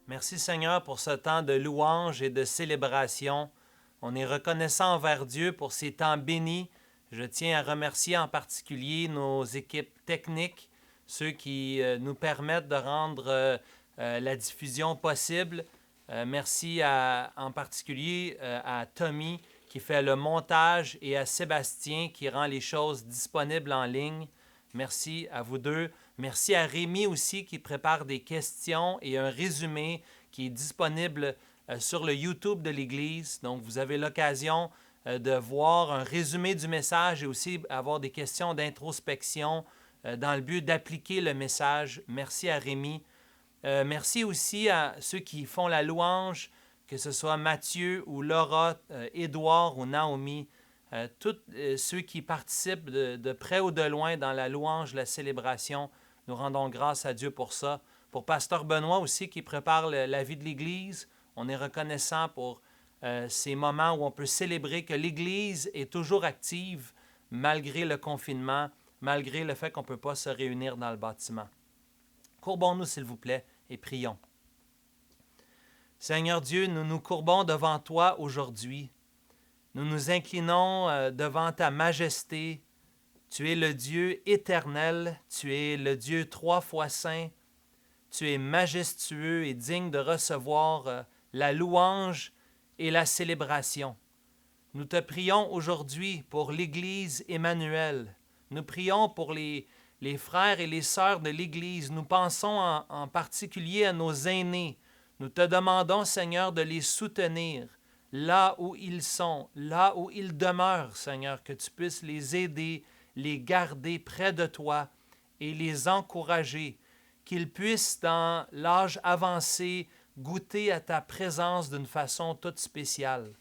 Merci Seigneur pour ce temps de louange et de célébration. On est reconnaissant envers Dieu pour ces temps bénis. Je tiens à remercier en particulier nos équipes techniques, ceux qui nous permettent de rendre la diffusion possible. Merci en particulier à Tommy qui fait le montage et à Sébastien qui rend les choses disponibles en ligne. Merci à vous deux. Merci à Rémi aussi qui prépare des questions et un résumé qui est disponible sur le YouTube de l'Église. Donc, vous avez l'occasion de voir un résumé du message et aussi avoir des questions d'introspection dans le but d'appliquer le message. Merci à Rémi. Merci aussi à ceux qui font la louange, que ce soit Mathieu ou Laura, Édouard ou Naomi. Tous ceux qui participent de près ou de loin dans la louange, la célébration, nous rendons grâce à Dieu pour ça. Pour Pasteur Benoît aussi qui prépare la vie de l'Église, on est reconnaissant pour ces moments où on peut célébrer que l'Église est toujours active malgré le confinement, malgré le fait qu'on ne peut pas se réunir dans le bâtiment. Courbons-nous s'il vous plaît et prions. Seigneur Dieu, nous nous courbons devant toi aujourd'hui. Nous nous inclinons devant ta majesté. Tu es le Dieu éternel, tu es le Dieu 3 fois saint. Tu es majestueux et digne de recevoir la louange et la célébration. Nous te prions aujourd'hui pour l'Église Emmanuel. Nous prions pour les frères et les sœurs de l'Église. Nous pensons en particulier à nos aînés. Nous te demandons, Seigneur, de les soutenir là où ils sont, là où ils demeurent, Seigneur, que tu puisses les aider, les garder près de toi et les encourager, qu'ils puissent, dans l'âge avancé, goûter à ta présence d'une façon toute spéciale.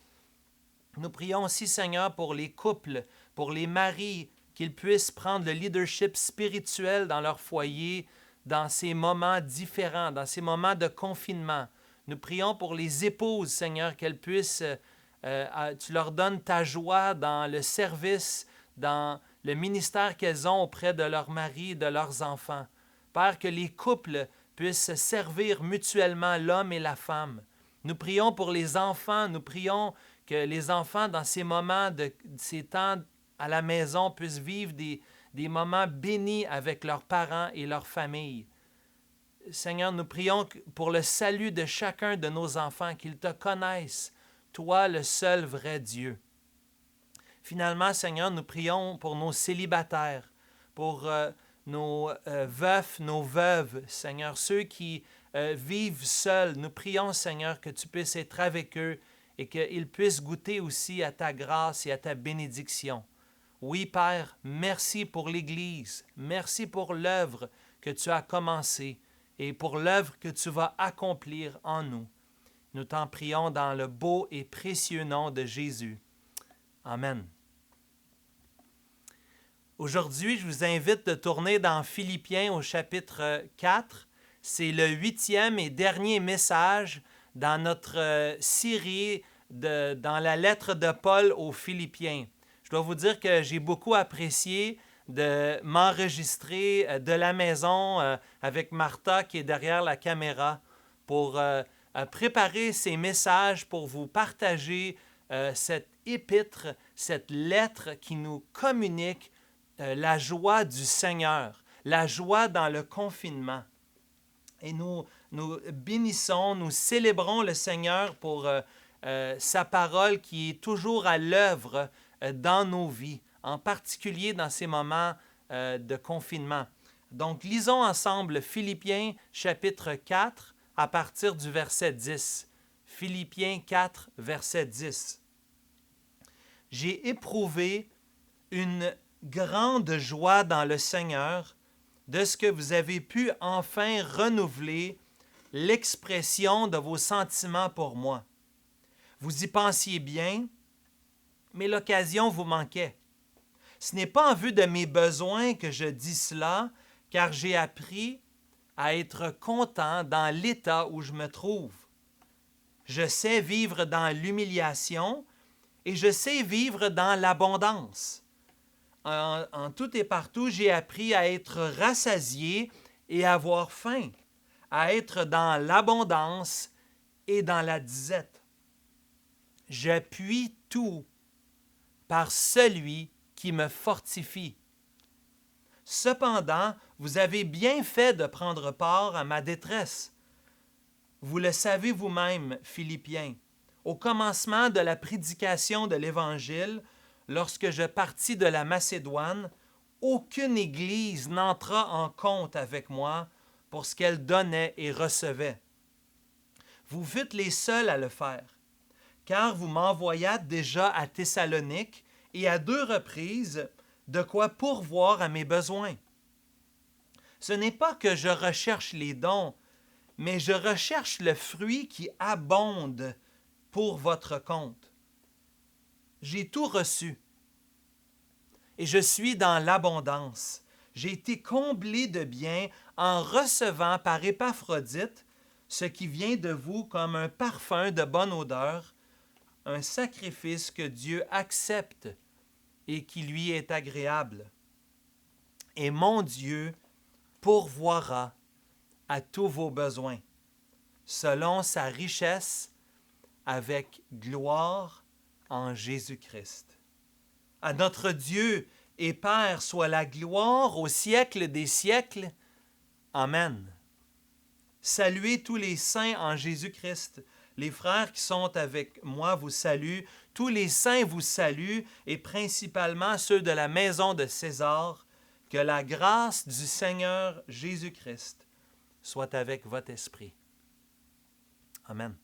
Nous prions aussi, Seigneur, pour les couples, pour les maris, qu'ils puissent prendre le leadership spirituel dans leur foyer, dans ces moments différents, dans ces moments de confinement. Nous prions pour les épouses, Seigneur, qu'elles puissent, tu leur donnes ta joie dans le service, dans le ministère qu'elles ont auprès de leurs maris et de leurs enfants. Père, que les couples puissent se servir mutuellement, l'homme et la femme. Nous prions pour les enfants, nous prions que les enfants, dans ces moments, ces temps à la maison, puissent vivre des moments bénis avec leurs parents et leurs familles. Seigneur, nous prions pour le salut de chacun de nos enfants, qu'ils te connaissent, toi le seul vrai Dieu. Finalement, Seigneur, nous prions pour nos célibataires, pour nos veufs, nos veuves, Seigneur, ceux qui vivent seuls. Nous prions, Seigneur, que tu puisses être avec eux et qu'ils puissent goûter aussi à ta grâce et à ta bénédiction. Oui, Père, merci pour l'Église, merci pour l'œuvre que tu as commencée et pour l'œuvre que tu vas accomplir en nous. Nous t'en prions dans le beau et précieux nom de Jésus. Amen. Aujourd'hui, je vous invite de tourner dans Philippiens au chapitre 4. C'est le 8e et dernier message dans notre série dans la lettre de Paul aux Philippiens. Je dois vous dire que j'ai beaucoup apprécié de m'enregistrer de la maison avec Martha qui est derrière la caméra pour préparer ces messages, pour vous partager cette épître, cette lettre qui nous communique la joie du Seigneur, la joie dans le confinement. Et nous bénissons, nous célébrons le Seigneur pour sa parole qui est toujours à l'œuvre dans nos vies, en particulier dans ces moments de confinement. Donc, lisons ensemble Philippiens chapitre 4 à partir du verset 10. Philippiens 4, verset 10. « J'ai éprouvé une grande joie dans le Seigneur de ce que vous avez pu enfin renouveler l'expression de vos sentiments pour moi. Vous y pensiez bien, mais l'occasion vous manquait. Ce n'est pas en vue de mes besoins que je dis cela, car j'ai appris à être content dans l'état où je me trouve. Je sais vivre dans l'humiliation et je sais vivre dans l'abondance. En tout et partout, j'ai appris à être rassasié et à avoir faim, à être dans l'abondance et dans la disette. Je puis tout par celui qui me fortifie. Cependant, vous avez bien fait de prendre part à ma détresse. Vous le savez vous-même, Philippiens, au commencement de la prédication de l'Évangile, lorsque je partis de la Macédoine, aucune Église n'entra en compte avec moi pour ce qu'elle donnait et recevait. Vous fûtes les seuls à le faire, car vous m'envoyâtes déjà à Thessalonique et à 2 reprises de quoi pourvoir à mes besoins. Ce n'est pas que je recherche les dons, mais je recherche le fruit qui abonde pour votre compte. J'ai tout reçu et je suis dans l'abondance. J'ai été comblé de biens en recevant par Épaphrodite ce qui vient de vous comme un parfum de bonne odeur, un sacrifice que Dieu accepte et qui lui est agréable. Et mon Dieu pourvoira à tous vos besoins, selon sa richesse avec gloire en Jésus-Christ. À notre Dieu et Père soit la gloire au siècle des siècles. Amen. Saluez tous les saints en Jésus-Christ. Les frères qui sont avec moi vous saluent. Tous les saints vous saluent, et principalement ceux de la maison de César. Que la grâce du Seigneur Jésus-Christ soit avec votre esprit. Amen.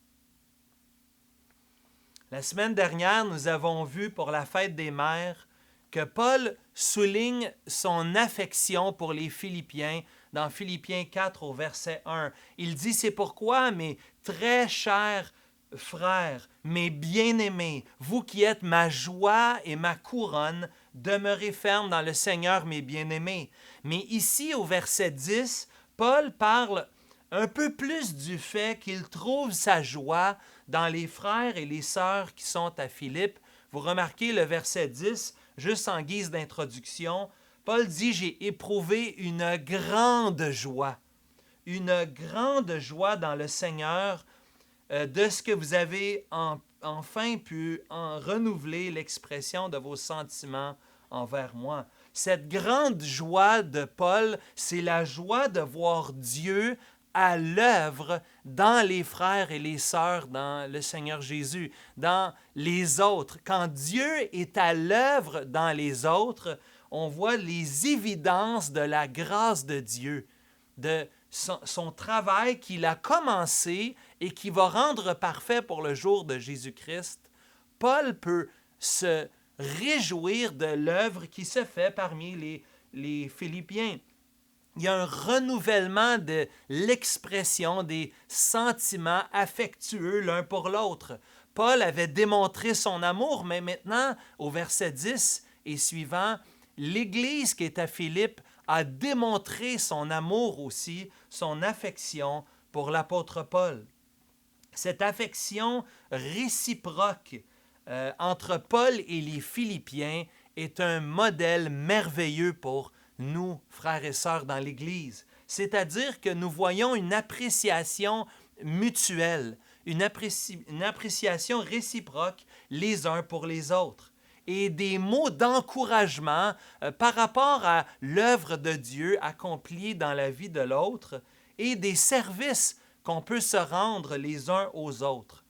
La semaine dernière, nous avons vu pour la fête des mères que Paul souligne son affection pour les Philippiens dans Philippiens 4 au verset 1. Il dit, c'est pourquoi, mes très chers frères, mes bien-aimés, vous qui êtes ma joie et ma couronne, demeurez fermes dans le Seigneur, mes bien-aimés. Mais ici, au verset 10, Paul parle un peu plus du fait qu'il trouve sa joie dans les frères et les sœurs qui sont à Philippe. Vous remarquez le verset 10, juste en guise d'introduction, Paul dit, j'ai éprouvé une grande joie dans le Seigneur, de ce que vous avez enfin pu en renouveler l'expression de vos sentiments envers moi. Cette grande joie de Paul, c'est la joie de voir Dieu à l'œuvre dans les frères et les sœurs, dans le Seigneur Jésus, dans les autres. Quand Dieu est à l'œuvre dans les autres, on voit les évidences de la grâce de Dieu, de son travail qu'il a commencé et qui va rendre parfait pour le jour de Jésus-Christ. Paul peut se réjouir de l'œuvre qui se fait parmi les Philippiens. Il y a un renouvellement de l'expression des sentiments affectueux l'un pour l'autre. Paul avait démontré son amour, mais maintenant, au verset 10 et suivant, l'Église qui est à Philippe a démontré son amour aussi, son affection pour l'apôtre Paul. Cette affection réciproque entre Paul et les Philippiens est un modèle merveilleux pour nous, frères et sœurs dans l'Église. C'est-à-dire que nous voyons une appréciation mutuelle, une appréciation réciproque les uns pour les autres, et des mots d'encouragement par rapport à l'œuvre de Dieu accomplie dans la vie de l'autre, et des services qu'on peut se rendre les uns aux autres.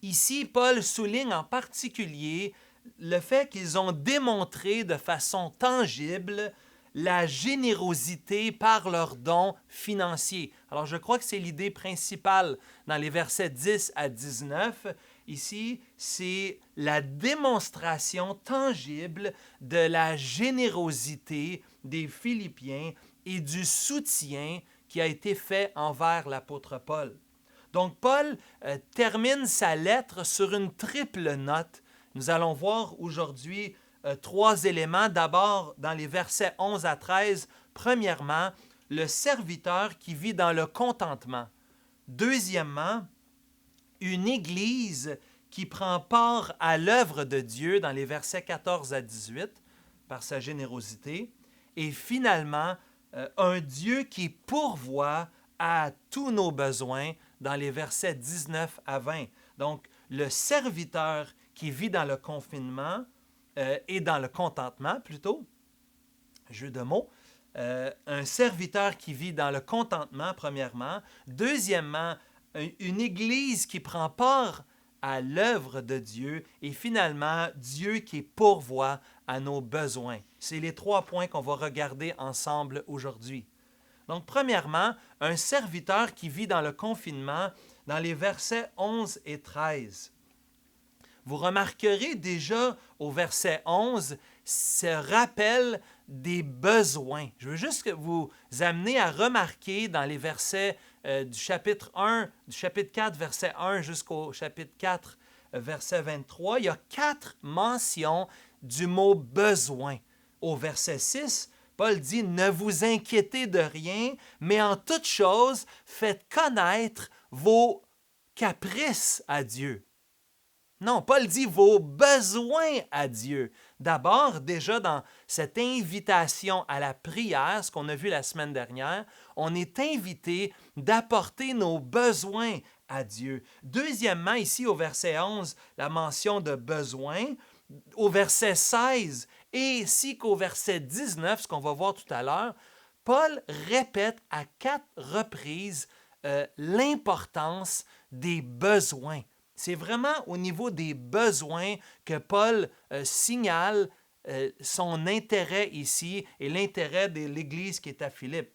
Ici, Paul souligne en particulier le fait qu'ils ont démontré de façon tangible la générosité par leurs dons financiers. Alors, je crois que c'est l'idée principale dans les versets 10 à 19. Ici, c'est la démonstration tangible de la générosité des Philippiens et du soutien qui a été fait envers l'apôtre Paul. Donc, Paul termine sa lettre sur une triple note. Nous allons voir aujourd'hui 3 éléments. D'abord, dans les versets 11 à 13, premièrement, le serviteur qui vit dans le contentement. Deuxièmement, une Église qui prend part à l'œuvre de Dieu dans les versets 14 à 18 par sa générosité. Et finalement, un Dieu qui pourvoit à tous nos besoins dans les versets 19 à 20. Donc, le serviteur qui vit dans le confinement et dans le contentement plutôt, jeu de mots, un serviteur qui vit dans le contentement, premièrement. Deuxièmement, une Église qui prend part à l'œuvre de Dieu. Et finalement, Dieu qui pourvoit à nos besoins. C'est les 3 points qu'on va regarder ensemble aujourd'hui. Donc, premièrement, un serviteur qui vit dans le confinement, dans les versets 11 et 13. Vous remarquerez déjà au verset 11 ce rappel des besoins. Je veux juste vous amener à remarquer dans les versets du chapitre 1, du chapitre 4, verset 1 jusqu'au chapitre 4, verset 23, il y a 4 mentions du mot besoin. Au verset 6, Paul dit « Ne vous inquiétez de rien, mais en toute chose, faites connaître vos caprices à Dieu. » Non, Paul dit vos besoins à Dieu. D'abord, déjà dans cette invitation à la prière, ce qu'on a vu la semaine dernière, on est invité d'apporter nos besoins à Dieu. Deuxièmement, ici au verset 11, la mention de besoin. Au verset 16 et ainsi qu'au verset 19, ce qu'on va voir tout à l'heure, Paul répète à 4 reprises l'importance des besoins. C'est vraiment au niveau des besoins que Paul signale son intérêt ici et l'intérêt de l'Église qui est à Philippe.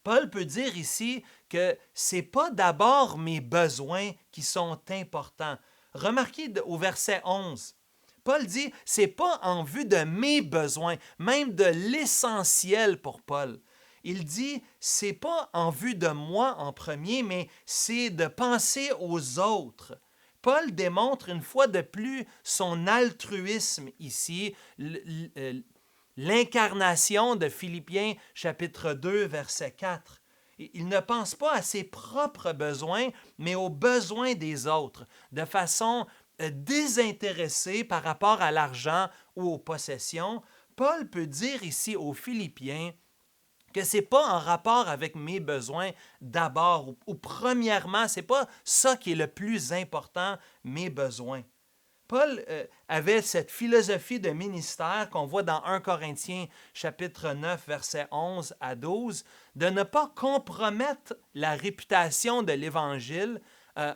Paul peut dire ici que ce n'est pas d'abord mes besoins qui sont importants. Remarquez au verset 11, Paul dit, ce n'est pas en vue de mes besoins, même de l'essentiel pour Paul. Il dit, ce n'est pas en vue de moi en premier, mais c'est de penser aux autres. Paul démontre une fois de plus son altruisme ici, l'incarnation de Philippiens chapitre 2, verset 4. Il ne pense pas à ses propres besoins, mais aux besoins des autres, de façon désintéressée par rapport à l'argent ou aux possessions. Paul peut dire ici aux Philippiens que ce n'est pas en rapport avec mes besoins d'abord ou premièrement, ce n'est pas ça qui est le plus important, mes besoins. Paul avait cette philosophie de ministère qu'on voit dans 1 Corinthiens chapitre 9, versets 11 à 12, de ne pas compromettre la réputation de l'Évangile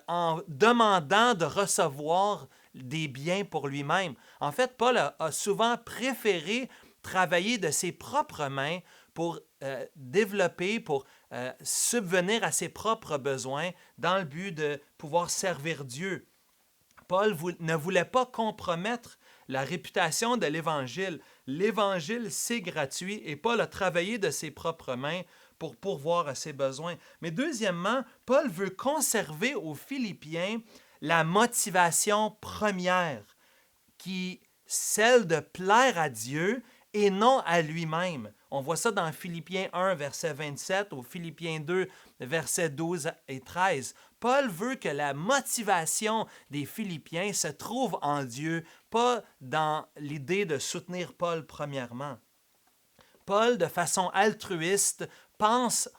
en demandant de recevoir des biens pour lui-même. En fait, Paul a souvent préféré travailler de ses propres mains pour développer, pour subvenir à ses propres besoins dans le but de pouvoir servir Dieu. Paul ne voulait pas compromettre la réputation de l'Évangile. L'Évangile, c'est gratuit et Paul a travaillé de ses propres mains pour pourvoir à ses besoins. Mais deuxièmement, Paul veut conserver aux Philippiens la motivation première, qui celle de plaire à Dieu et non à lui-même. On voit ça dans Philippiens 1, verset 27, ou Philippiens 2, versets 12 et 13. Paul veut que la motivation des Philippiens se trouve en Dieu, pas dans l'idée de soutenir Paul premièrement. Paul, de façon altruiste, pense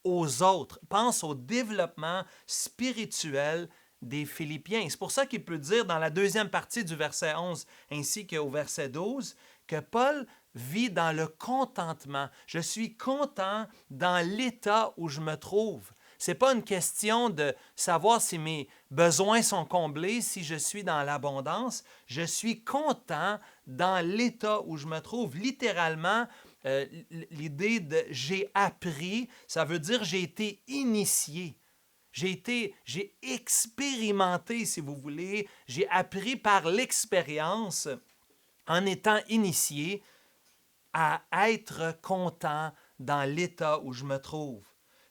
aux autres, pense au développement spirituel des Philippiens. C'est pour ça qu'il peut dire dans la deuxième partie du verset 11 ainsi qu'au verset 12 que Paul vit dans le contentement. Je suis content dans l'état où je me trouve. Ce n'est pas une question de savoir si mes besoins sont comblés, si je suis dans l'abondance. Je suis content dans l'état où je me trouve. Littéralement, l'idée de j'ai appris, ça veut dire j'ai été initié. J'ai expérimenté, si vous voulez, j'ai appris par l'expérience, en étant initié, à être content dans l'état où je me trouve.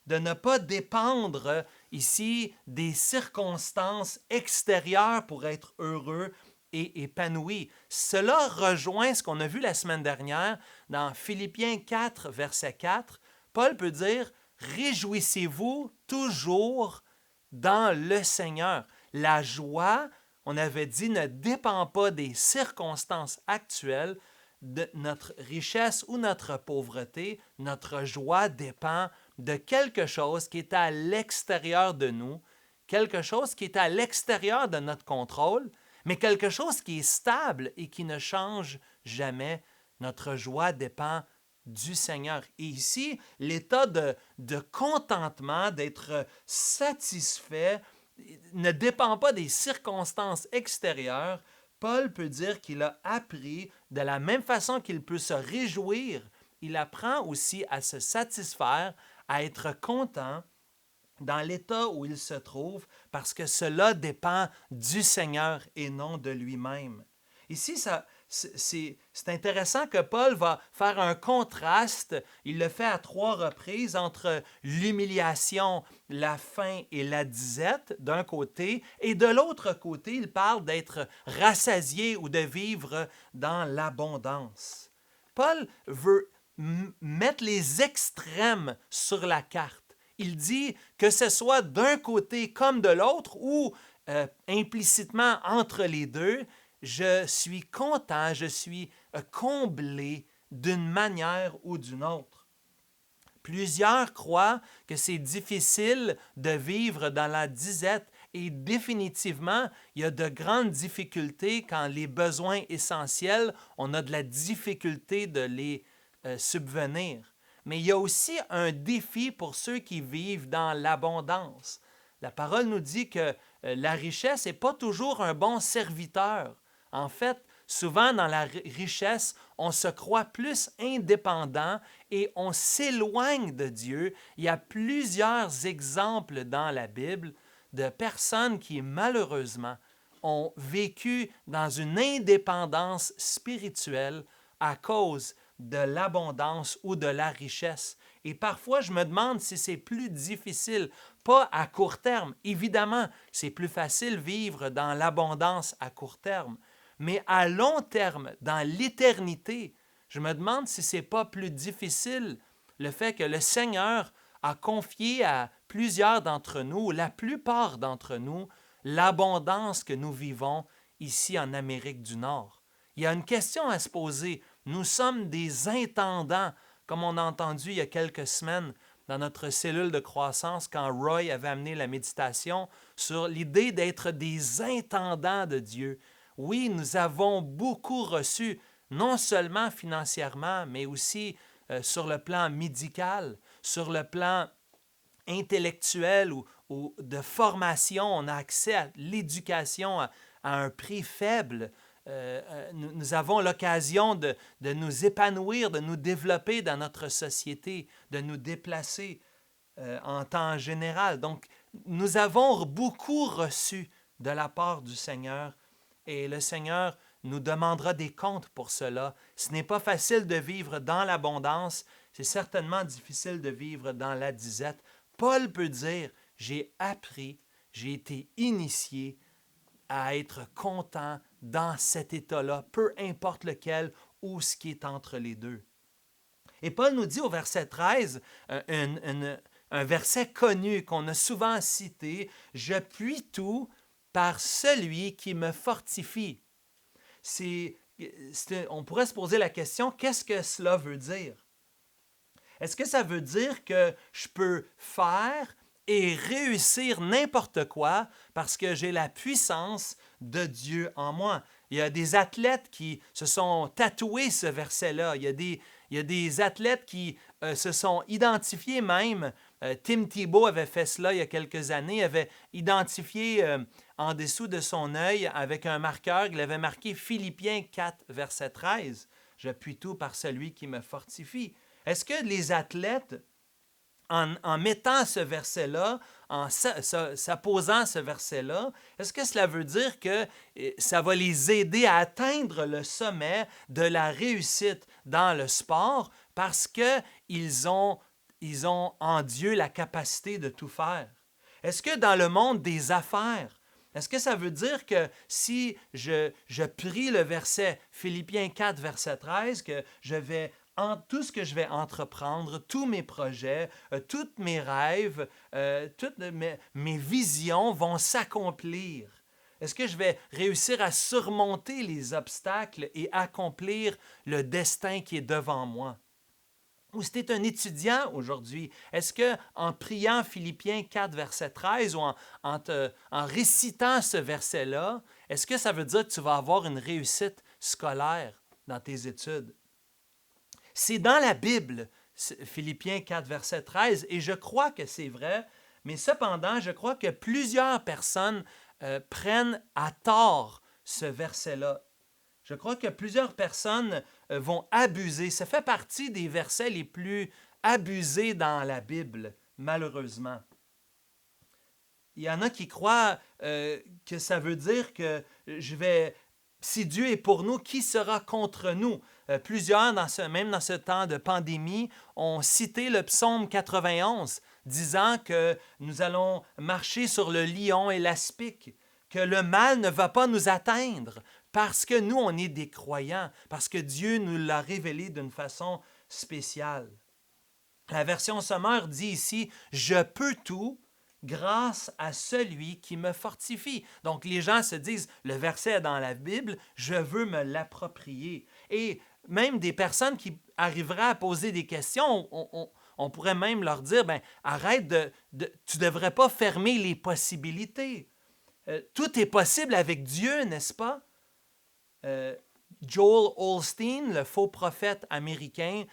De ne pas dépendre ici des circonstances extérieures pour être heureux et épanoui. Cela rejoint ce qu'on a vu la semaine dernière dans Philippiens 4, verset 4. Paul peut dire « Réjouissez-vous toujours dans le Seigneur ». La joie, on avait dit, ne dépend pas des circonstances actuelles, de notre richesse ou notre pauvreté. Notre joie dépend de quelque chose qui est à l'extérieur de nous, quelque chose qui est à l'extérieur de notre contrôle, mais quelque chose qui est stable et qui ne change jamais. Notre joie dépend du Seigneur. Et ici, l'état de contentement, d'être satisfait, ne dépend pas des circonstances extérieures. Paul peut dire qu'il a appris de la même façon qu'il peut se réjouir, il apprend aussi à se satisfaire, à être content dans l'état où il se trouve, parce que cela dépend du Seigneur et non de lui-même. Ici, c'est intéressant que Paul va faire un contraste, il le fait à 3 reprises, entre l'humiliation, la faim et la disette d'un côté, et de l'autre côté, il parle d'être rassasié ou de vivre dans l'abondance. Paul veut mettre les extrêmes sur la carte. Il dit que ce soit d'un côté comme de l'autre ou implicitement entre les deux, je suis content, je suis comblé d'une manière ou d'une autre. Plusieurs croient que c'est difficile de vivre dans la disette et définitivement, il y a de grandes difficultés quand les besoins essentiels, on a de la difficulté de les subvenir. Mais il y a aussi un défi pour ceux qui vivent dans l'abondance. La parole nous dit que la richesse n'est pas toujours un bon serviteur. En fait, souvent dans la richesse, on se croit plus indépendant et on s'éloigne de Dieu. Il y a plusieurs exemples dans la Bible de personnes qui, malheureusement, ont vécu dans une indépendance spirituelle à cause de l'abondance ou de la richesse. Et parfois, je me demande si c'est plus difficile, pas à court terme. Évidemment, c'est plus facile vivre dans l'abondance à court terme, mais à long terme, dans l'éternité, je me demande si c'est pas plus difficile le fait que le Seigneur a confié à plusieurs d'entre nous, la plupart d'entre nous, l'abondance que nous vivons ici en Amérique du Nord. Il y a une question à se poser. Nous sommes des intendants, comme on a entendu il y a quelques semaines dans notre cellule de croissance quand Roy avait amené la méditation sur l'idée d'être des intendants de Dieu. Oui, nous avons beaucoup reçu, non seulement financièrement, mais aussi sur le plan médical, sur le plan intellectuel ou de formation. On a accès à l'éducation à un prix faible. Nous avons l'occasion de nous épanouir, de nous développer dans notre société, de nous déplacer en temps général. Donc, nous avons beaucoup reçu de la part du Seigneur et le Seigneur nous demandera des comptes pour cela. Ce n'est pas facile de vivre dans l'abondance, c'est certainement difficile de vivre dans la disette. Paul peut dire, j'ai appris, j'ai été initié à être content dans cet état-là, peu importe lequel ou ce qui est entre les deux. Et Paul nous dit au verset 13, un verset connu qu'on a souvent cité, « Je puis tout par celui qui me fortifie ». On pourrait se poser la question, qu'est-ce que cela veut dire? Est-ce que ça veut dire que je peux faire et réussir n'importe quoi parce que j'ai la puissance de Dieu en moi? Il y a des athlètes qui se sont tatoués ce verset-là. Il y a des athlètes qui se sont identifiés même. Tim Tebow avait fait cela il y a quelques années. Il avait identifié en dessous de son œil avec un marqueur. Il avait marqué Philippiens 4, verset 13. « Je puis tout par celui qui me fortifie ». Est-ce que les athlètes, en mettant ce verset-là, en s'apposant ce verset-là, est-ce que cela veut dire que ça va les aider à atteindre le sommet de la réussite dans le sport parce qu'ils ont en Dieu la capacité de tout faire? Est-ce que dans le monde des affaires, est-ce que ça veut dire que si je prie le verset Philippiens 4, verset 13, que je vais tout ce que je vais entreprendre, tous mes projets, tous mes rêves, toutes mes visions vont s'accomplir? Est-ce que je vais réussir à surmonter les obstacles et accomplir le destin qui est devant moi? Ou si tu es un étudiant aujourd'hui, est-ce que en priant Philippiens 4, verset 13, ou en récitant ce verset-là, est-ce que ça veut dire que tu vas avoir une réussite scolaire dans tes études? C'est dans la Bible, Philippiens 4, verset 13, et je crois que c'est vrai, mais cependant, je crois que plusieurs personnes prennent à tort ce verset-là. Je crois que plusieurs personnes vont abuser. Ça fait partie des versets les plus abusés dans la Bible, malheureusement. Il y en a qui croient que ça veut dire que si Dieu est pour nous, qui sera contre nous? Plusieurs, même dans ce temps de pandémie, ont cité le psaume 91, disant que nous allons marcher sur le lion et l'aspic, que le mal ne va pas nous atteindre, parce que nous, on est des croyants, parce que Dieu nous l'a révélé d'une façon spéciale. La version sommaire dit ici, « Je peux tout grâce à celui qui me fortifie. » Donc, les gens se disent, le verset est dans la Bible, je veux me l'approprier. Et même des personnes qui arriveraient à poser des questions, on pourrait même leur dire, ben, arrête tu ne devrais pas fermer les possibilités. Tout est possible avec Dieu, n'est-ce pas? Joel Osteen, le faux prophète américain,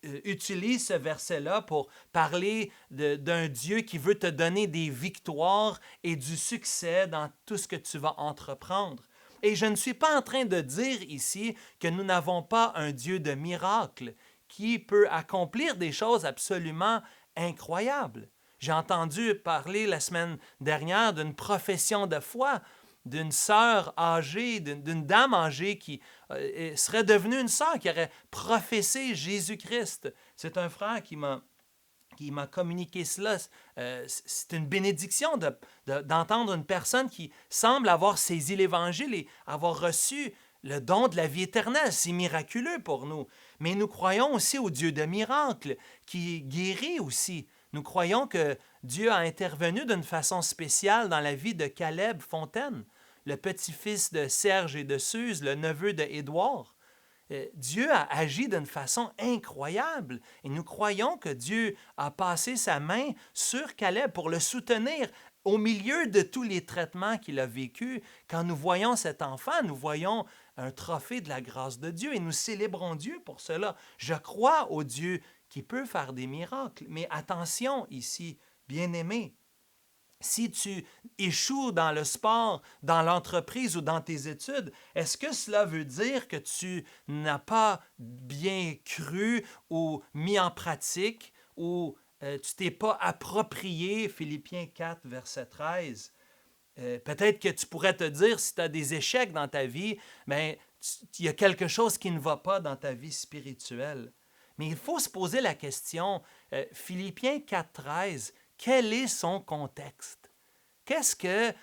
utilise ce verset-là pour parler d'un Dieu qui veut te donner des victoires et du succès dans tout ce que tu vas entreprendre. Et je ne suis pas en train de dire ici que nous n'avons pas un Dieu de miracles qui peut accomplir des choses absolument incroyables. J'ai entendu parler la semaine dernière d'une profession de foi d'une sœur âgée, d'une dame âgée qui serait devenue une sœur, qui aurait professé Jésus-Christ. C'est un frère qui m'a communiqué cela. C'est une bénédiction d'entendre une personne qui semble avoir saisi l'Évangile et avoir reçu le don de la vie éternelle. C'est miraculeux pour nous. Mais nous croyons aussi au Dieu de miracles, qui guérit aussi. Nous croyons que Dieu a intervenu d'une façon spéciale dans la vie de Caleb Fontaine, le petit-fils de Serge et de Suze, le neveu de Édouard. Dieu a agi d'une façon incroyable et nous croyons que Dieu a passé sa main sur Caleb pour le soutenir au milieu de tous les traitements qu'il a vécus. Quand nous voyons cet enfant, nous voyons un trophée de la grâce de Dieu et nous célébrons Dieu pour cela. Je crois au Dieu qui peut faire des miracles, mais attention ici, bien-aimé, si tu échoues dans le sport, dans l'entreprise ou dans tes études, est-ce que cela veut dire que tu n'as pas bien cru ou mis en pratique ou tu t'es pas approprié Philippiens 4, verset 13? Peut-être que tu pourrais te dire, si tu as des échecs dans ta vie, ben, il y a quelque chose qui ne va pas dans ta vie spirituelle. Mais il faut se poser la question, Philippiens 4, 13, quel est son contexte? Qu'est-ce que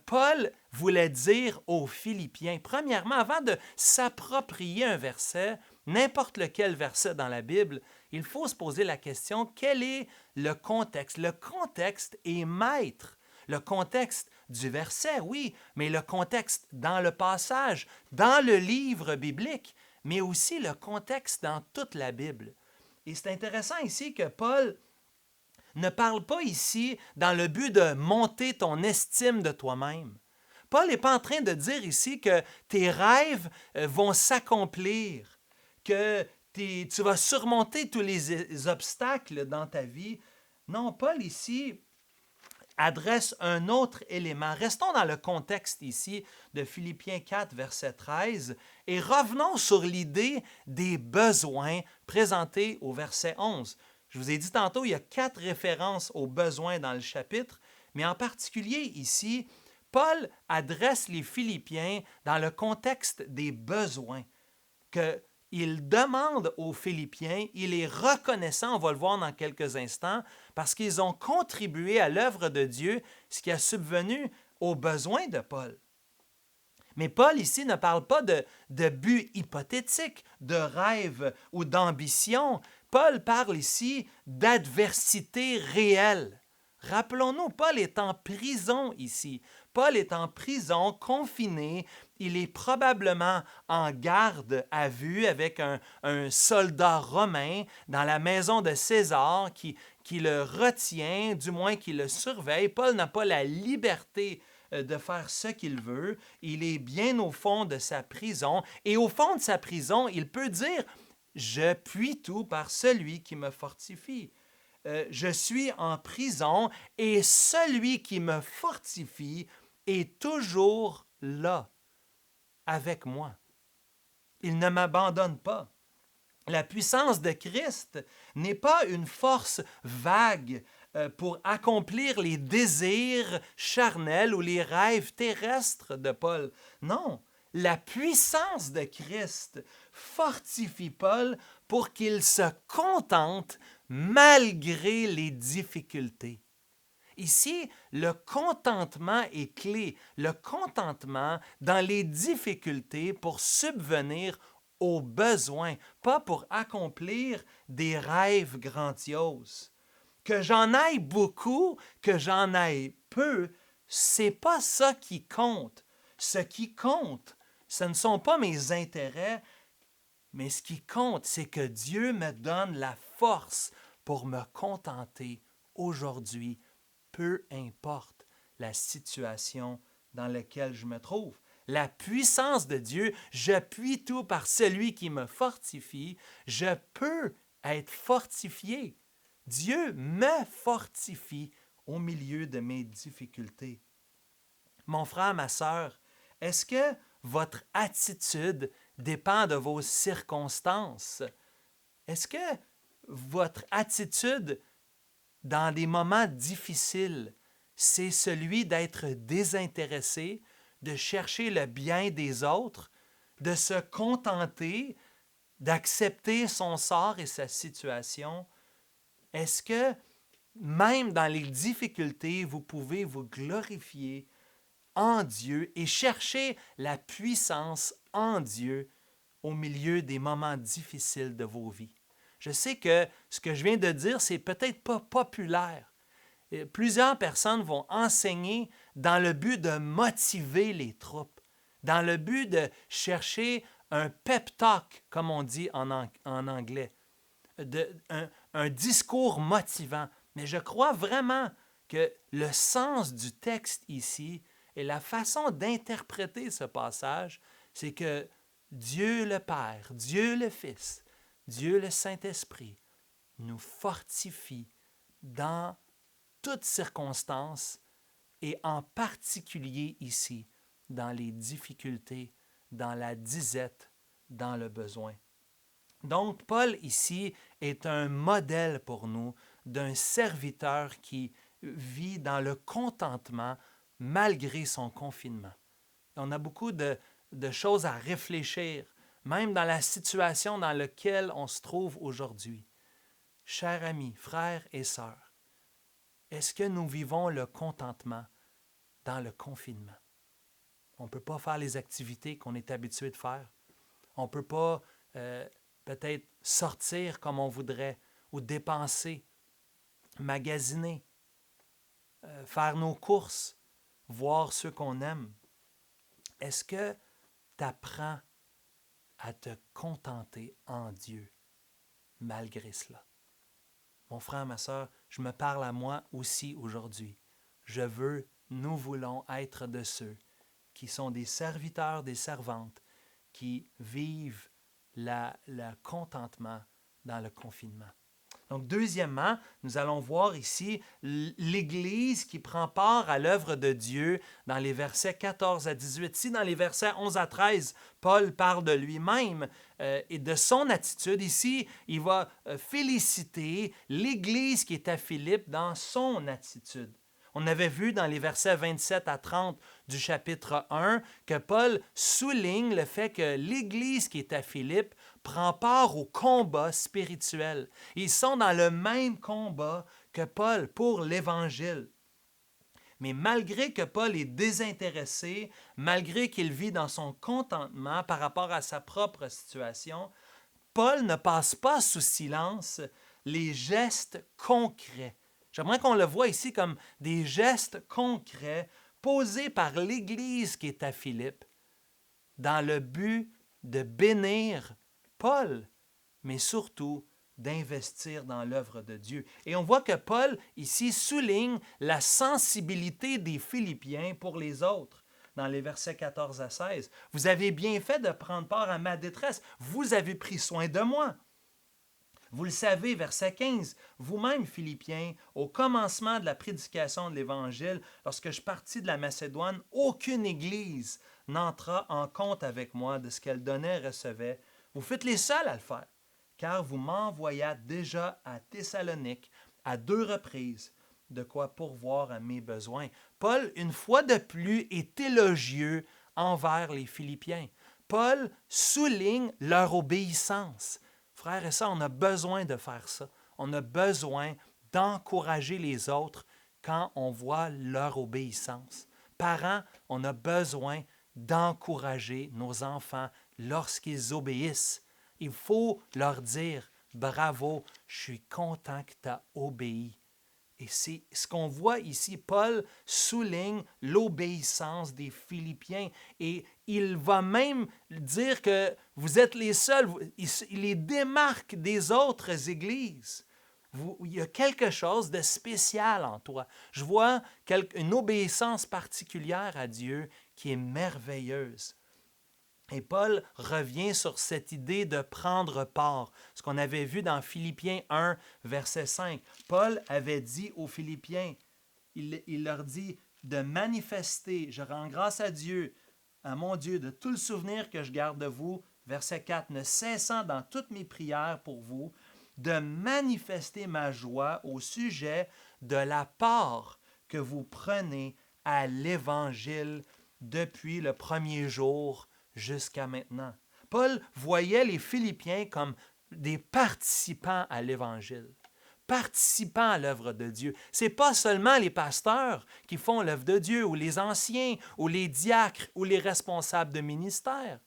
Paul voulait dire aux Philippiens? Premièrement, avant de s'approprier un verset, n'importe lequel verset dans la Bible, il faut se poser la question, quel est le contexte? Le contexte est maître. Le contexte du verset, oui, mais le contexte dans le passage, dans le livre biblique, mais aussi le contexte dans toute la Bible. Et c'est intéressant ici que Paul ne parle pas ici dans le but de monter ton estime de toi-même. Paul n'est pas en train de dire ici que tes rêves vont s'accomplir, que tu vas surmonter tous les obstacles dans ta vie. Non, Paul ici adresse un autre élément. Restons dans le contexte ici de Philippiens 4, verset 13, et revenons sur l'idée des besoins présentés au verset 11. Je vous ai dit tantôt, il y a 4 références aux besoins dans le chapitre, mais en particulier ici, Paul adresse les Philippiens dans le contexte des besoins, qu'il demande aux Philippiens, il est reconnaissant, on va le voir dans quelques instants, parce qu'ils ont contribué à l'œuvre de Dieu, ce qui a subvenu aux besoins de Paul. Mais Paul ici ne parle pas de but hypothétique, de rêve ou d'ambition. Paul parle ici d'adversité réelle. Rappelons-nous, Paul est en prison ici. Paul est en prison, confiné. Il est probablement en garde à vue avec un soldat romain dans la maison de César qui le retient, du moins qui le surveille. Paul n'a pas la liberté de faire ce qu'il veut. Il est bien au fond de sa prison. Et au fond de sa prison, il peut dire, « Je puis tout par celui qui me fortifie. » Je suis en prison et celui qui me fortifie est toujours là, avec moi. Il ne m'abandonne pas. La puissance de Christ n'est pas une force vague pour accomplir les désirs charnels ou les rêves terrestres de Paul. Non, la puissance de Christ fortifie Paul pour qu'il se contente malgré les difficultés. Ici, le contentement est clé, le contentement dans les difficultés pour subvenir aux besoins, pas pour accomplir des rêves grandioses. Que j'en aille beaucoup, que j'en aille peu, c'est pas ça qui compte. Ce qui compte, ce ne sont pas mes intérêts, mais ce qui compte, c'est que Dieu me donne la force pour me contenter aujourd'hui, peu importe la situation dans laquelle je me trouve. La puissance de Dieu, je puis tout par celui qui me fortifie, je peux être fortifié. Dieu me fortifie au milieu de mes difficultés. Mon frère, ma sœur, est-ce que votre attitude dépend de vos circonstances? Est-ce que votre attitude dans des moments difficiles, c'est celui d'être désintéressé, de chercher le bien des autres, de se contenter, d'accepter son sort et sa situation? Est-ce que même dans les difficultés, vous pouvez vous glorifier en Dieu et chercher la puissance en Dieu au milieu des moments difficiles de vos vies? Je sais que ce que je viens de dire, c'est peut-être pas populaire. Plusieurs personnes vont enseigner dans le but de motiver les troupes, dans le but de chercher un pep talk, comme on dit en anglais, un discours motivant. Mais je crois vraiment que le sens du texte ici et la façon d'interpréter ce passage, c'est que Dieu le Père, Dieu le Fils, Dieu le Saint-Esprit nous fortifie dans toutes circonstances et en particulier ici, dans les difficultés, dans la disette, dans le besoin. Donc, Paul ici est un modèle pour nous d'un serviteur qui vit dans le contentement malgré son confinement. On a beaucoup de choses à réfléchir, même dans la situation dans laquelle on se trouve aujourd'hui. Chers amis, frères et sœurs, est-ce que nous vivons le contentement dans le confinement? On ne peut pas faire les activités qu'on est habitué de faire. On ne peut pas peut-être sortir comme on voudrait ou dépenser, magasiner, faire nos courses, voir ceux qu'on aime. Est-ce que tu apprends à te contenter en Dieu malgré cela? Mon frère, ma sœur, je me parle à moi aussi aujourd'hui. Nous voulons être de ceux qui sont des serviteurs, des servantes, qui vivent le contentement dans le confinement. Donc, deuxièmement, nous allons voir ici l'Église qui prend part à l'œuvre de Dieu dans les versets 14 à 18. Si dans les versets 11 à 13, Paul parle de lui-même et de son attitude, ici, il va féliciter l'Église qui est à Philippe dans son attitude. On avait vu dans les versets 27 à 30 du chapitre 1 que Paul souligne le fait que l'Église qui est à Philippe prend part au combat spirituel. Ils sont dans le même combat que Paul pour l'Évangile. Mais malgré que Paul est désintéressé, malgré qu'il vit dans son contentement par rapport à sa propre situation, Paul ne passe pas sous silence les gestes concrets. J'aimerais qu'on le voie ici comme des gestes concrets posés par l'Église qui est à Philippe dans le but de bénir Paul, mais surtout d'investir dans l'œuvre de Dieu. Et on voit que Paul, ici, souligne la sensibilité des Philippiens pour les autres dans les versets 14 à 16. Vous avez bien fait de prendre part à ma détresse. Vous avez pris soin de moi. Vous le savez, verset 15, vous-même, Philippiens, au commencement de la prédication de l'Évangile, lorsque je partis de la Macédoine, aucune Église n'entra en compte avec moi de ce qu'elle donnait et recevait. Vous fûtes les seuls à le faire, car vous m'envoyâtes déjà à Thessalonique à 2 reprises, de quoi pourvoir à mes besoins. Paul, une fois de plus, est élogieux envers les Philippiens. Paul souligne leur obéissance. Frères et sœurs, on a besoin de faire ça. On a besoin d'encourager les autres quand on voit leur obéissance. Parents, on a besoin d'encourager nos enfants lorsqu'ils obéissent. Il faut leur dire, bravo, je suis content que tu as obéi. Et c'est ce qu'on voit ici. Paul souligne l'obéissance des Philippiens et il va même dire que vous êtes les seuls. Il les démarque des autres églises. Il y a quelque chose de spécial en toi. Je vois une obéissance particulière à Dieu qui est merveilleuse. Et Paul revient sur cette idée de prendre part, ce qu'on avait vu dans Philippiens 1, verset 5. Paul avait dit aux Philippiens, il leur dit de manifester, je rends grâce à Dieu, à mon Dieu, de tout le souvenir que je garde de vous, verset 4, ne cessant dans toutes mes prières pour vous, de manifester ma joie au sujet de la part que vous prenez à l'Évangile depuis le premier jour jusqu'à maintenant. Paul voyait les Philippiens comme des participants à l'Évangile, participants à l'œuvre de Dieu. Ce n'est pas seulement les pasteurs qui font l'œuvre de Dieu, ou les anciens, ou les diacres, ou les responsables de ministère.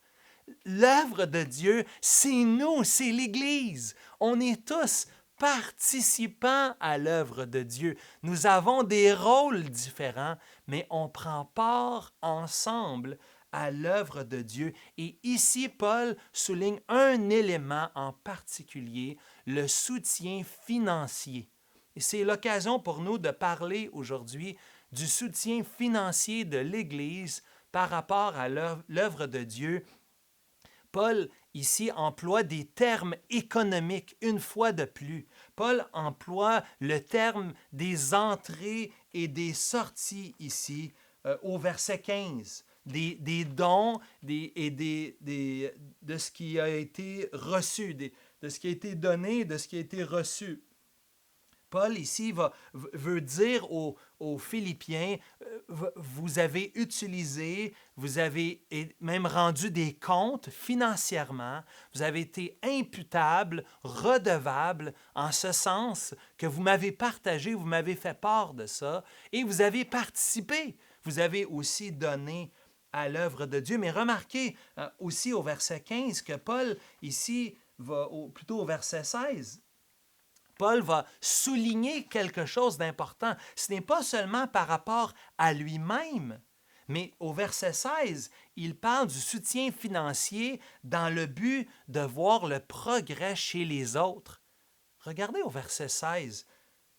L'œuvre de Dieu, c'est nous, c'est l'Église. On est tous participants à l'œuvre de Dieu. Nous avons des rôles différents, mais on prend part ensemble à l'œuvre de Dieu. Et ici, Paul souligne un élément en particulier, le soutien financier. Et c'est l'occasion pour nous de parler aujourd'hui du soutien financier de l'Église par rapport à l'œuvre de Dieu. Paul, ici, emploie des termes économiques une fois de plus. Paul emploie le terme des entrées et des sorties ici au verset 15. Des dons de ce qui a été reçu, de ce qui a été donné, de ce qui a été reçu. Paul ici veut dire aux Philippiens, vous avez utilisé, vous avez même rendu des comptes financièrement, vous avez été imputable, redevable, en ce sens que vous m'avez partagé, vous m'avez fait part de ça, et vous avez participé, vous avez aussi donné à l'œuvre de Dieu. Mais remarquez aussi au verset 15 que Paul ici plutôt au verset 16, Paul va souligner quelque chose d'important. Ce n'est pas seulement par rapport à lui-même, mais au verset 16, il parle du soutien financier dans le but de voir le progrès chez les autres. Regardez au verset 16,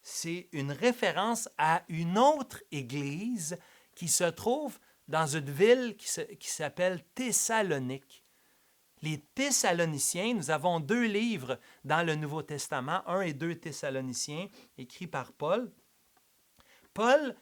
c'est une référence à une autre église qui se trouve dans une ville qui s'appelle Thessalonique. Les Thessaloniciens, nous avons 2 livres dans le Nouveau Testament, 1 et 2 Thessaloniciens, écrits par Paul. Paul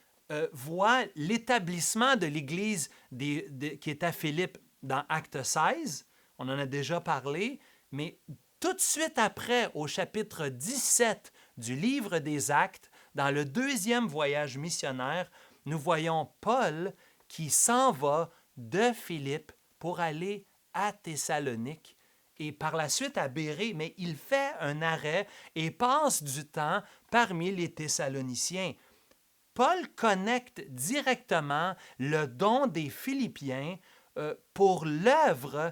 voit l'établissement de l'Église qui est à Philippe dans Acte 16, on en a déjà parlé, mais tout de suite après, au chapitre 17 du livre des Actes, dans le 2e voyage missionnaire, nous voyons Paul qui s'en va de Philippe pour aller à Thessalonique et par la suite à Bérée, mais il fait un arrêt et passe du temps parmi les Thessaloniciens. Paul connecte directement le don des Philippiens pour l'œuvre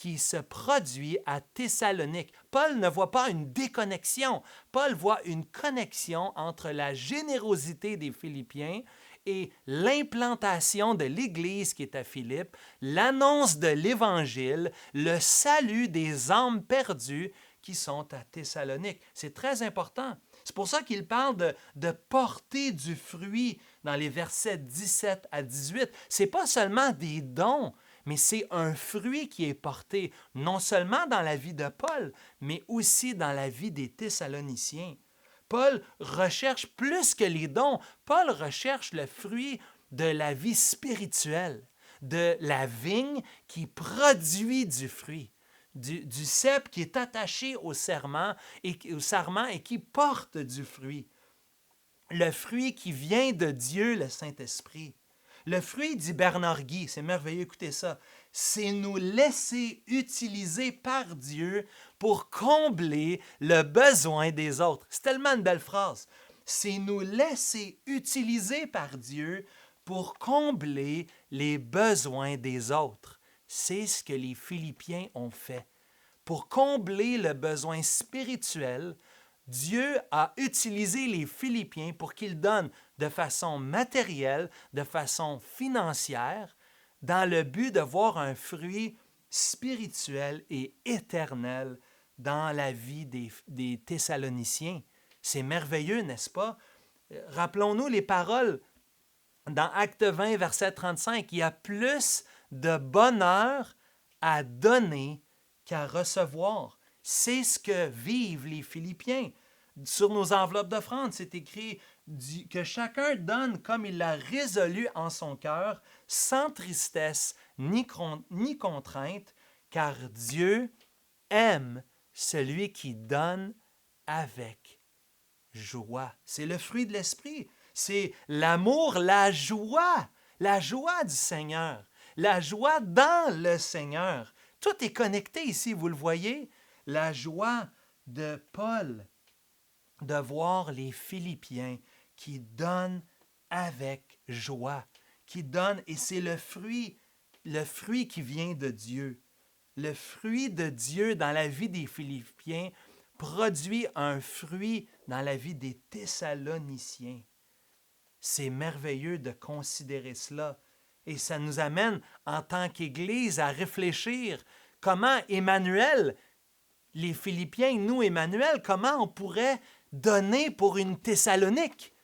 qui se produit à Thessalonique. Paul ne voit pas une déconnexion. Paul voit une connexion entre la générosité des Philippiens et l'implantation de l'Église qui est à Philippe, l'annonce de l'Évangile, le salut des âmes perdues qui sont à Thessalonique. C'est très important. C'est pour ça qu'il parle de porter du fruit dans les versets 17 à 18. Ce n'est pas seulement des dons, mais c'est un fruit qui est porté non seulement dans la vie de Paul, mais aussi dans la vie des Thessaloniciens. Paul recherche plus que les dons. Paul recherche le fruit de la vie spirituelle, de la vigne qui produit du fruit, du cep qui est attaché au sarment et qui porte du fruit. Le fruit qui vient de Dieu, le Saint-Esprit. Le fruit, dit Bernard Guy, c'est merveilleux, écoutez ça, c'est nous laisser utiliser par Dieu pour combler le besoin des autres. C'est tellement une belle phrase. C'est nous laisser utiliser par Dieu pour combler les besoins des autres. C'est ce que les Philippiens ont fait. Pour combler le besoin spirituel, Dieu a utilisé les Philippiens pour qu'ils donnent de façon matérielle, de façon financière, dans le but de voir un fruit spirituel et éternel dans la vie des Thessaloniciens. C'est merveilleux, n'est-ce pas? Rappelons-nous les paroles dans Acte 20, verset 35. Il y a plus de bonheur à donner qu'à recevoir. C'est ce que vivent les Philippiens. Sur nos enveloppes d'offrande, c'est écrit que chacun donne comme il l'a résolu en son cœur, sans tristesse ni contrainte, car Dieu aime celui qui donne avec joie. C'est le fruit de l'esprit. C'est l'amour, la joie du Seigneur, la joie dans le Seigneur. Tout est connecté ici, vous le voyez. La joie de Paul de voir les Philippiens qui donnent avec joie, qui donnent, et c'est le fruit qui vient de Dieu. Le fruit de Dieu dans la vie des Philippiens produit un fruit dans la vie des Thessaloniciens. C'est merveilleux de considérer cela. Et ça nous amène, en tant qu'Église, à réfléchir comment Emmanuel, les Philippiens, nous, Emmanuel, comment on pourrait donner pour une Thessalonique?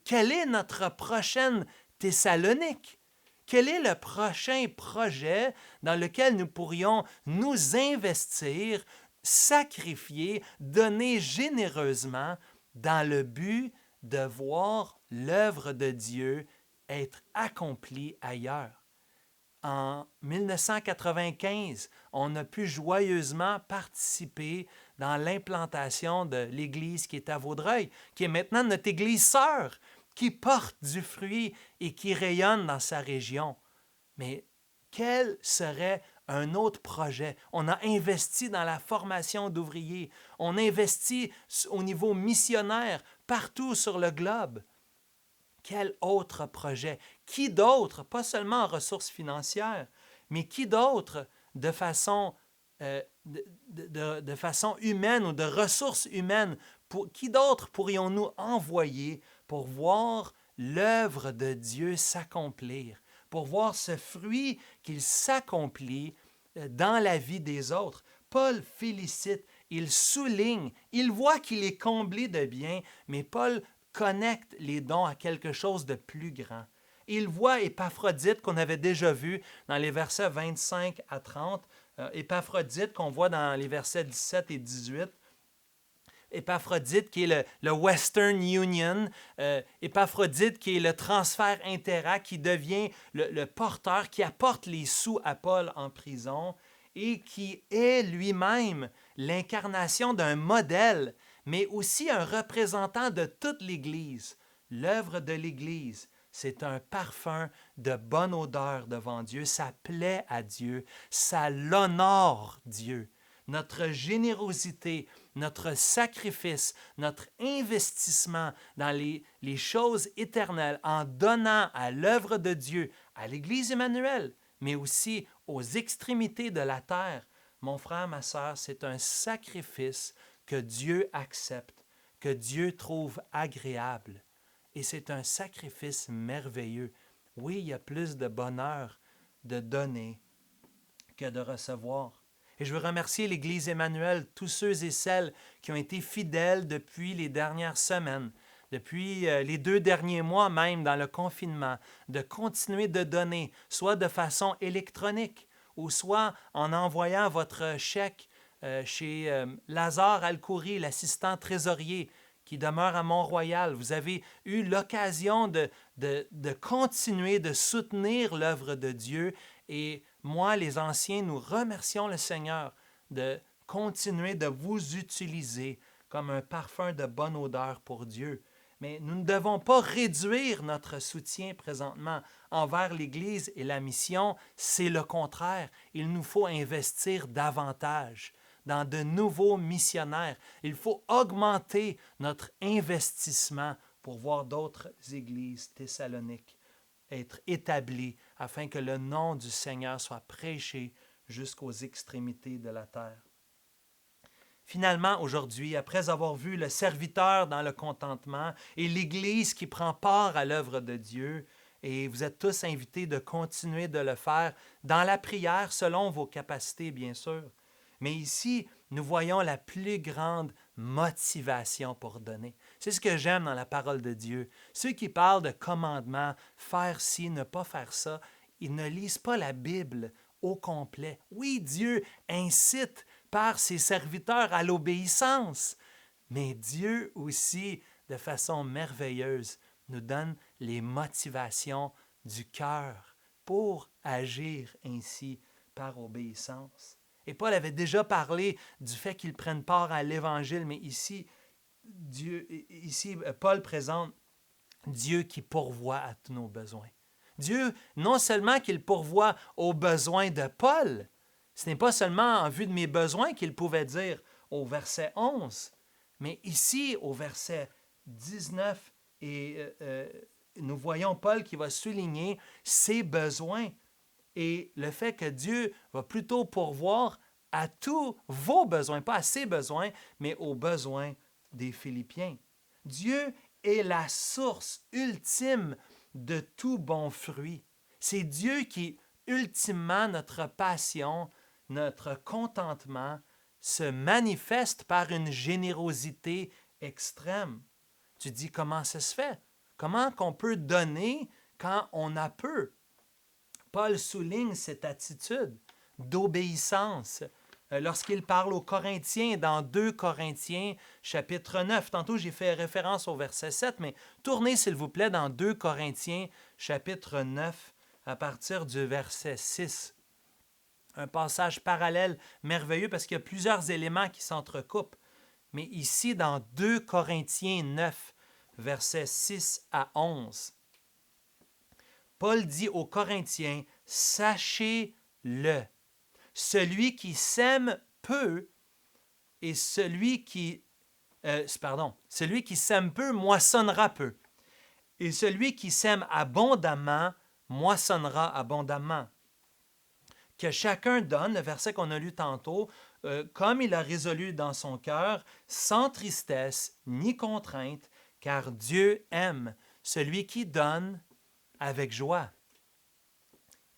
Quelle est notre prochaine Thessalonique? Quel est le prochain projet dans lequel nous pourrions nous investir, sacrifier, donner généreusement dans le but de voir l'œuvre de Dieu être accomplie ailleurs? En 1995, on a pu joyeusement participer dans l'implantation de l'église qui est à Vaudreuil, qui est maintenant notre église sœur, qui porte du fruit et qui rayonne dans sa région. Mais quel serait un autre projet? On a investi dans la formation d'ouvriers, on investit au niveau missionnaire partout sur le globe. Quel autre projet? Qui d'autre, pas seulement en ressources financières, mais qui d'autre de façon humaine ou de ressources humaines, qui d'autre pourrions-nous envoyer pour voir l'œuvre de Dieu s'accomplir, pour voir ce fruit qu'il s'accomplit dans la vie des autres? Paul félicite, il souligne, il voit qu'il est comblé de biens, mais Paul connecte les dons à quelque chose de plus grand. Il voit Épaphrodite qu'on avait déjà vu dans les versets 25 à 30, Épaphrodite qu'on voit dans les versets 17 et 18. Épaphrodite qui est le Western Union, Épaphrodite qui est le transfert Interact, qui devient le porteur, qui apporte les sous à Paul en prison et qui est lui-même l'incarnation d'un modèle, mais aussi un représentant de toute l'Église. L'œuvre de l'Église, c'est un parfum de bonne odeur devant Dieu, ça plaît à Dieu, ça l'honore Dieu. Notre générosité, notre sacrifice, notre investissement dans les choses éternelles en donnant à l'œuvre de Dieu, à l'Église Emmanuel, mais aussi aux extrémités de la terre, Mon frère, ma sœur, c'est un sacrifice que Dieu accepte, que Dieu trouve agréable. Et c'est un sacrifice merveilleux. Oui, il y a plus de bonheur de donner que de recevoir. Et je veux remercier l'Église Emmanuel, tous ceux et celles qui ont été fidèles depuis les dernières semaines, depuis les 2 derniers mois même dans le confinement, de continuer de donner, soit de façon électronique ou soit en envoyant votre chèque chez Lazare Alcouri, l'assistant trésorier qui demeure à Mont-Royal. Vous avez eu l'occasion de continuer de soutenir l'œuvre de Dieu et moi, les anciens, nous remercions le Seigneur de continuer de vous utiliser comme un parfum de bonne odeur pour Dieu. Mais nous ne devons pas réduire notre soutien présentement envers l'Église et la mission. C'est le contraire. Il nous faut investir davantage dans de nouveaux missionnaires. Il faut augmenter notre investissement pour voir d'autres églises thessaloniques être établies afin que le nom du Seigneur soit prêché jusqu'aux extrémités de la terre. Finalement, aujourd'hui, après avoir vu le serviteur dans le contentement et l'Église qui prend part à l'œuvre de Dieu, et vous êtes tous invités de continuer de le faire dans la prière selon vos capacités, bien sûr. Mais ici, nous voyons la plus grande motivation pour donner. C'est ce que j'aime dans la parole de Dieu. Ceux qui parlent de commandements, faire ci, ne pas faire ça, ils ne lisent pas la Bible au complet. Oui, Dieu incite par ses serviteurs à l'obéissance, mais Dieu aussi, de façon merveilleuse, nous donne les motivations du cœur pour agir ainsi par obéissance. Et Paul avait déjà parlé du fait qu'ils prennent part à l'Évangile, mais ici, Paul présente Dieu qui pourvoit à tous nos besoins. Dieu, non seulement qu'il pourvoit aux besoins de Paul, ce n'est pas seulement en vue de mes besoins qu'il pouvait dire au verset 11, mais ici, au verset 19, nous voyons Paul qui va souligner ses besoins et le fait que Dieu va plutôt pourvoir à tous vos besoins, pas à ses besoins, mais aux besoins des Philippiens. Dieu est la source ultime de tout bon fruit. C'est Dieu qui, ultimement, notre passion, notre contentement, se manifeste par une générosité extrême. Tu dis, comment ça se fait? Comment qu'on peut donner quand on a peu? Paul souligne cette attitude d'obéissance lorsqu'il parle aux Corinthiens dans 2 Corinthiens chapitre 9. Tantôt, j'ai fait référence au verset 7, mais tournez s'il vous plaît dans 2 Corinthiens chapitre 9 à partir du verset 6. Un passage parallèle merveilleux parce qu'il y a plusieurs éléments qui s'entrecoupent. Mais ici, dans 2 Corinthiens 9, versets 6 à 11, Paul dit aux Corinthiens, « Sachez-le, celui qui sème peu et celui qui sème peu moissonnera peu, et celui qui sème abondamment moissonnera abondamment. Que chacun donne, le verset qu'on a lu tantôt, comme il a résolu dans son cœur, sans tristesse ni contrainte, car Dieu aime celui qui donne avec joie. »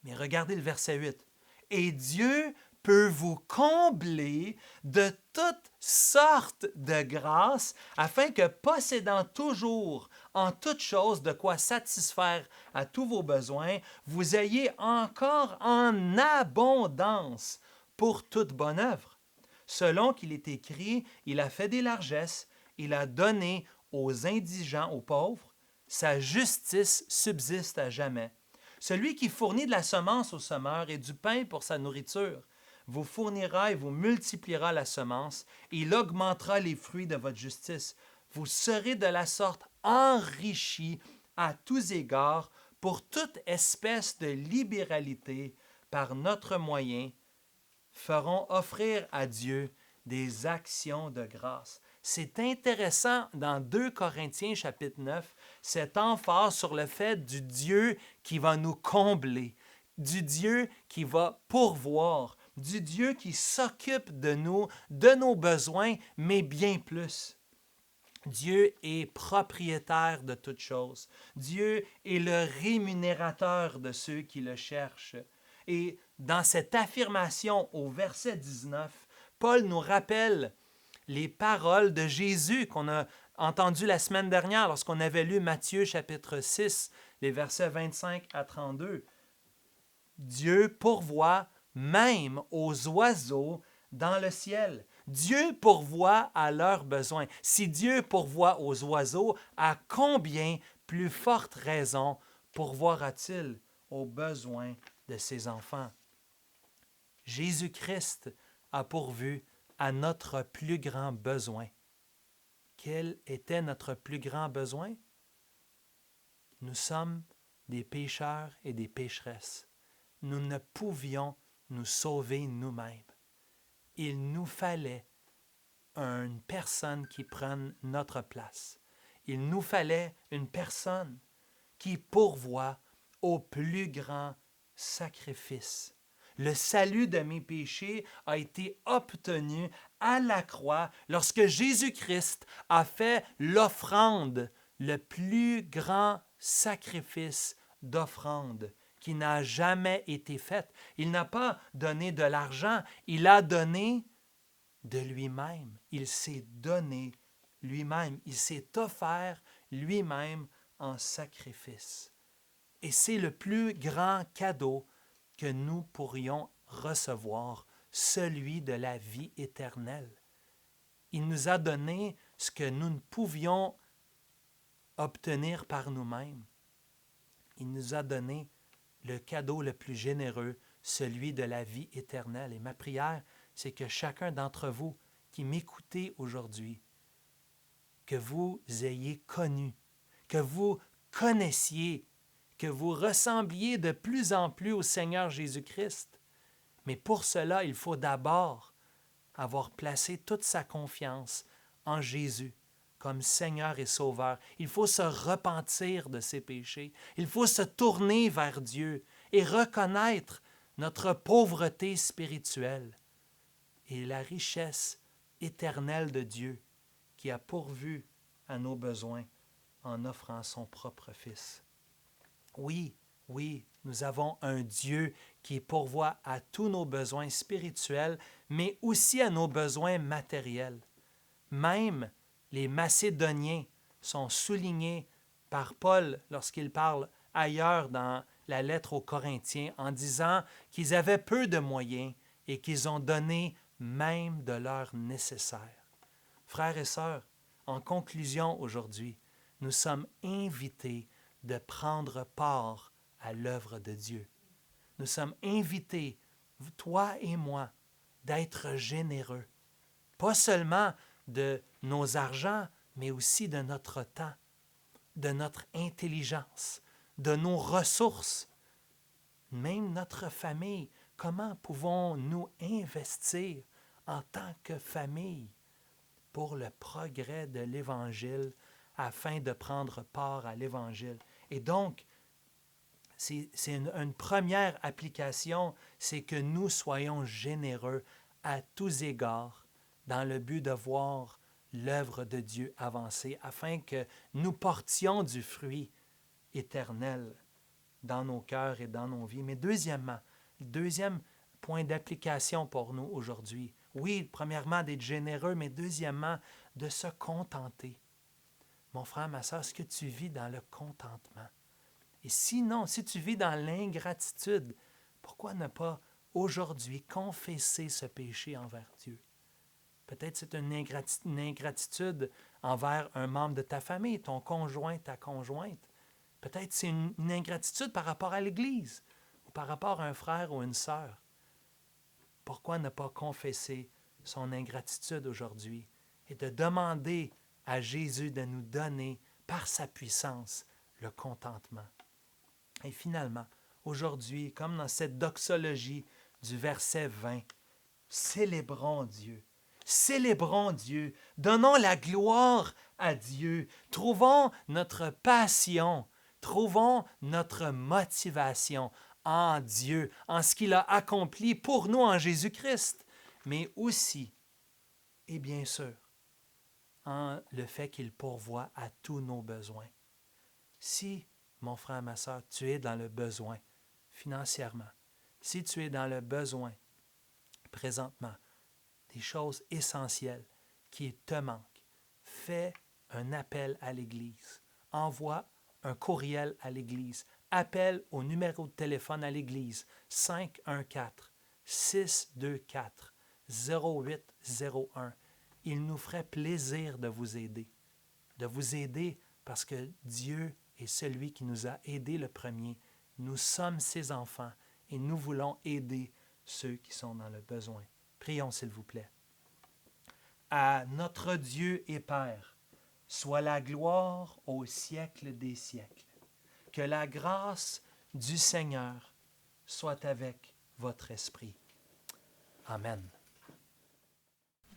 Mais regardez le verset 8. « Et Dieu peut vous combler de toutes sortes de grâces, afin que, possédant toujours en toutes choses de quoi satisfaire à tous vos besoins, vous ayez encore en abondance pour toute bonne œuvre. Selon qu'il est écrit, il a fait des largesses, il a donné aux indigents, aux pauvres, sa justice subsiste à jamais. Celui qui fournit de la semence au semeur et du pain pour sa nourriture vous fournira et vous multipliera la semence, et il augmentera les fruits de votre justice. Vous serez de la sorte enrichis à tous égards pour toute espèce de libéralité par notre moyen, feront offrir à Dieu des actions de grâce. » C'est intéressant dans 2 Corinthiens chapitre 9, cette emphase sur le fait du Dieu qui va nous combler, du Dieu qui va pourvoir, du Dieu qui s'occupe de nous, de nos besoins, mais bien plus. Dieu est propriétaire de toutes choses. Dieu est le rémunérateur de ceux qui le cherchent. Et dans cette affirmation au verset 19, Paul nous rappelle les paroles de Jésus qu'on a entendues la semaine dernière lorsqu'on avait lu Matthieu chapitre 6, les versets 25 à 32. Dieu pourvoit même aux oiseaux dans le ciel. Dieu pourvoit à leurs besoins. Si Dieu pourvoit aux oiseaux, à combien plus forte raison pourvoira-t-il aux besoins de ses enfants? Jésus-Christ a pourvu à notre plus grand besoin. Quel était notre plus grand besoin? Nous sommes des pécheurs et des pécheresses. Nous ne pouvions nous sauver nous-mêmes. Il nous fallait une personne qui prenne notre place. Il nous fallait une personne qui pourvoit au plus grand sacrifice. Le salut de mes péchés a été obtenu à la croix lorsque Jésus-Christ a fait l'offrande, le plus grand sacrifice d'offrande qui n'a jamais été faite. Il n'a pas donné de l'argent, il a donné de lui-même. Il s'est donné lui-même. Il s'est offert lui-même en sacrifice. Et c'est le plus grand cadeau que nous pourrions recevoir, celui de la vie éternelle. Il nous a donné ce que nous ne pouvions obtenir par nous-mêmes. Il nous a donné le cadeau le plus généreux, celui de la vie éternelle. Et ma prière, c'est que chacun d'entre vous qui m'écoutez aujourd'hui, que vous ayez connu, que vous connaissiez, que vous ressembliez de plus en plus au Seigneur Jésus-Christ. Mais pour cela, il faut d'abord avoir placé toute sa confiance en Jésus comme Seigneur et Sauveur. Il faut se repentir de ses péchés. Il faut se tourner vers Dieu et reconnaître notre pauvreté spirituelle et la richesse éternelle de Dieu qui a pourvu à nos besoins en offrant son propre Fils. Oui, nous avons un Dieu qui pourvoit à tous nos besoins spirituels, mais aussi à nos besoins matériels. Même les Macédoniens sont soulignés par Paul lorsqu'il parle ailleurs dans la lettre aux Corinthiens en disant qu'ils avaient peu de moyens et qu'ils ont donné même de leur nécessaire. Frères et sœurs, en conclusion aujourd'hui, nous sommes invités de prendre part à l'œuvre de Dieu. Nous sommes invités, toi et moi, d'être généreux, pas seulement de nos argents, mais aussi de notre temps, de notre intelligence, de nos ressources, même notre famille. Comment pouvons-nous investir en tant que famille pour le progrès de l'Évangile afin de prendre part à l'Évangile? Et donc, c'est une première application, c'est que nous soyons généreux à tous égards dans le but de voir l'œuvre de Dieu avancer afin que nous portions du fruit éternel dans nos cœurs et dans nos vies. Mais deuxièmement, le deuxième point d'application pour nous aujourd'hui, oui, premièrement, d'être généreux, mais deuxièmement, de se contenter. Mon frère, ma soeur, est-ce que tu vis dans le contentement? Et sinon, si tu vis dans l'ingratitude, pourquoi ne pas aujourd'hui confesser ce péché envers Dieu? Peut-être c'est une ingratitude envers un membre de ta famille, ton conjoint, ta conjointe. Peut-être c'est une ingratitude par rapport à l'Église ou par rapport à un frère ou une sœur. Pourquoi ne pas confesser son ingratitude aujourd'hui et de demander à Jésus de nous donner, par sa puissance, le contentement? Et finalement, aujourd'hui, comme dans cette doxologie du verset 20, célébrons Dieu. Célébrons Dieu. Donnons la gloire à Dieu. Trouvons notre passion. Trouvons notre motivation en Dieu, en ce qu'il a accompli pour nous en Jésus-Christ, mais aussi, et bien sûr, en le fait qu'il pourvoit à tous nos besoins. Si, mon frère, ma soeur, tu es dans le besoin financièrement, si tu es dans le besoin présentement, des choses essentielles qui te manquent, fais un appel à l'Église. Envoie un courriel à l'Église. Appelle au numéro de téléphone à l'Église 514-624-0801. Il nous ferait plaisir de vous aider. De vous aider parce que Dieu est celui qui nous a aidés le premier. Nous sommes ses enfants et nous voulons aider ceux qui sont dans le besoin. Prions, s'il vous plaît. À notre Dieu et Père, soit la gloire au siècle des siècles. Que la grâce du Seigneur soit avec votre esprit. Amen.